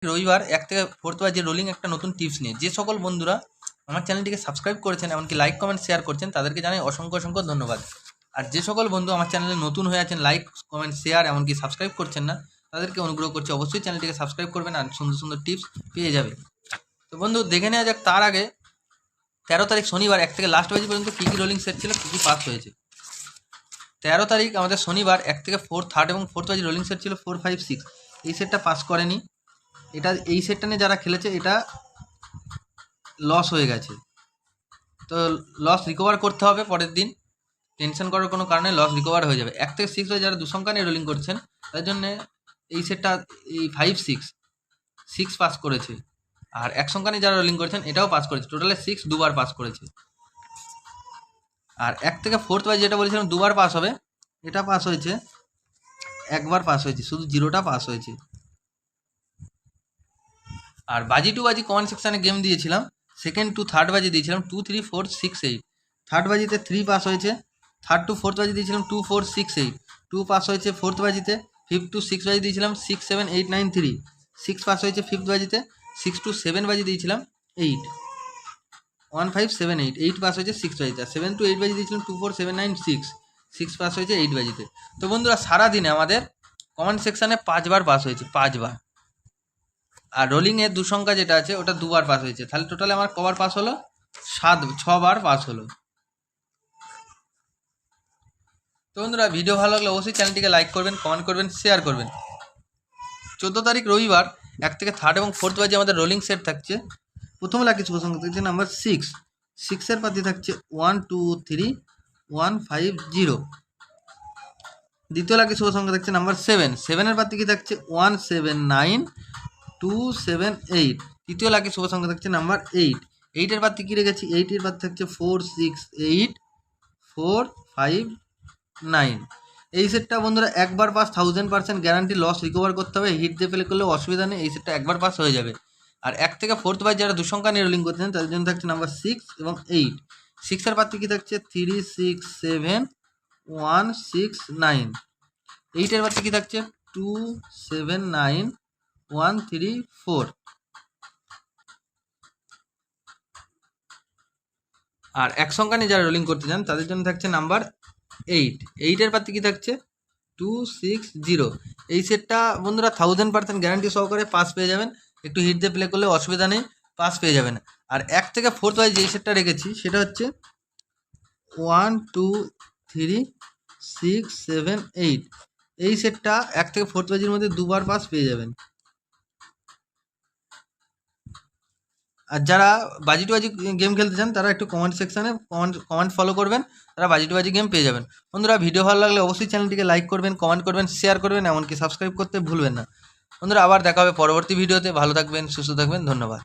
রবিবার 1 থেকে 4 বাজে রোলিং একটা নতুন টিপস নিয়ে যে সকল বন্ধুরা আমার চ্যানেলটিকে সাবস্ক্রাইব করেছেন এমনকি লাইক কমেন্ট শেয়ার করছেন তাদেরকে জানাই অসংখ্য অসংখ্য ধন্যবাদ। আর যে সকল বন্ধু আমার চ্যানেলে নতুন হয়ে আছেন লাইক কমেন্ট শেয়ার এমনকি সাবস্ক্রাইব করছেন না তাদেরকে অনুগ্রহ করছি অবশ্যই চ্যানেলটিকে সাবস্ক্রাইব করবেন আর সুন্দর সুন্দর টিপস পেয়ে যাবে। তো বন্ধু দেখে নেওয়া যাক তার আগে 13 তারিখ শনিবার 1 থেকে লাস্ট বাজি পর্যন্ত কী কী রোলিং সেট ছিল, কী কী পাস হয়েছে। 13 তারিখ আমাদের শনিবার 1 থেকে 4 থার্ড এবং ফোর্থ বাজি রোলিং সেট ছিল 4, 5, 6। এই সেটটা পাস করেনি। এটা এই সেটটা নিয়ে যারা খেলেছে এটা লস হয়ে গেছে, তো লস রিকভার করতে হবে পরের দিন, টেনশন করার কোনো কারণে লস রিকভার হয়ে যাবে। 1 থেকে 6 হয়ে যারা দুসংখ্যা নিয়ে রোলিং করছেন তার জন্য এই সেটটা এই 5, 6 পাস করেছে। আর এক সংখ্যা নিয়ে যারা রোলিং করেছেন এটাও পাস করেছে, টোটালে 6 দুবার পাস করেছে। আর 1 থেকে 4 বাই যেটা বলেছিলাম দুবার পাস হবে, এটা পাস হয়েছে, একবার পাস হয়েছে, শুধু জিরোটা পাস হয়েছে। আর বাজি টু বাজি কমেন্ট সেকশানে গেম দিয়েছিলাম, সেকেন্ড টু থার্ড বাজি দিয়েছিলাম 2, 3, 4, 6, 8। থার্ড বাজিতে 3 পাস হয়েছে। থার্ড টু ফোর্থ বাজি দিয়েছিলাম 2, 4, 6, 8, 2 পাস হয়েছে ফোর্থ বাজিতে। ফিফথ টু 6 বাজি দিয়েছিলাম 6, 7, 8, 9, 3, 6 পাস হয়েছে ফিফথ বাজিতে। 6 টু 7 বাজি দিয়েছিলাম 8, 1, 5, 7, 8, 8 পাস হয়েছে 6 বাজিতে। 7 টু 8 বাজি দিয়েছিলাম 2, 4, 7, 9, 6 পাস হয়েছে 8 বাজিতে। তো বন্ধুরা সারাদিনে আমাদের কমেন্ট সেকশানে 5 বার পাস হয়েছে, 5 বার। আর রোলিংয়ের দুসংখ্যা যেটা আছে ওটা দুবার পাস হয়েছে, তাহলে টোটালে আমার কবার পাস হলো, 6 বার পাস হলো। তো বন্ধুরা ভিডিও ভালো লাগলে অবশ্যই চ্যানেলটিকে লাইক করবেন, কমেন্ট করবেন, শেয়ার করবেন। 14 তারিখ রবিবার 1 থেকে থার্ড এবং ফোর্থ বাজে আমাদের রোলিং সেট থাকছে। প্রথম লাকি শুভ সংখ্যা থাকছে নাম্বার 6, 6-এর পাতি থাকছে 1, 2, 3, 1, 5, 0। দ্বিতীয় লাকি শুভ সংখ্যা থাকছে নাম্বার 7, 7-এর পাতি কি থাকছে 1, 7, 9, 2, 7, 8। তৃতীয় লাকি শুভ সংখ্যা থাকছে নাম্বার 8, 8-এর পাতি কি রেখেছি, 8-এর পাতি থাকছে 4, 6, 8, 4, 5, 9। এই সেটটা বন্ধুরা একবার পাস 1000% গ্যারান্টি, লস রিকভার করতে হবে, হিট দিয়ে ফেলে করলে অসুবিধা নেই, এই সেটটা একবার পাস হয়ে যাবে। আর 1 থেকে ফোর্থ বাই যারা দুসংখ্যা নিয়ে রোলিং করতেছেন তাদের জন্য থাকছে নাম্বার 6 এবং 8। 6-এর পাতি কি থাকছে 3, 6, 7, 1, 6, 9। 8-এর পাতি কি থাকছে 2, 7, 9, 1, 3, 4। আর এক সংখ্যা নিয়ে যারা রোলিং করতে চান তাদের জন্য থাকছে নাম্বার 8, 8-এর পাতি কি থাকছে 2, 6, 0। এই সেটটা বন্ধুরা 1000% গ্যারান্টি সহকারে পাস পেয়ে যাবেন, একটু হিট দিয়ে প্লে করলে অসুবিধা নেই, পাস পেয়ে যাবেন। আর 1 থেকে ফোর্থ ওয়াইজ যেই সেটটা রেখেছি সেটা হচ্ছে 1, 2, 3, 6, 7, 8। এই সেটটা 1 থেকে ফোর্থ ওয়াইজের মধ্যে দুবার পাস পেয়ে যাবেন। আর যারা বাজি টু বাজি গেম খেলতে চান তারা একটু কমেন্ট সেকশানে কমেন্ট ফলো করবেন, তারা বাজি টু বাজি গেম পেয়ে যাবেন। বন্ধুরা ভিডিও ভালো লাগলে অবশ্যই চ্যানেলটিকে লাইক করবেন, কমেন্ট করবেন, শেয়ার করবেন, এমনকি সাবস্ক্রাইব করতে ভুলবেন না। বন্ধুরা আবার দেখা হবে পরবর্তী ভিডিওতে, ভালো থাকবেন, সুস্থ থাকবেন, ধন্যবাদ।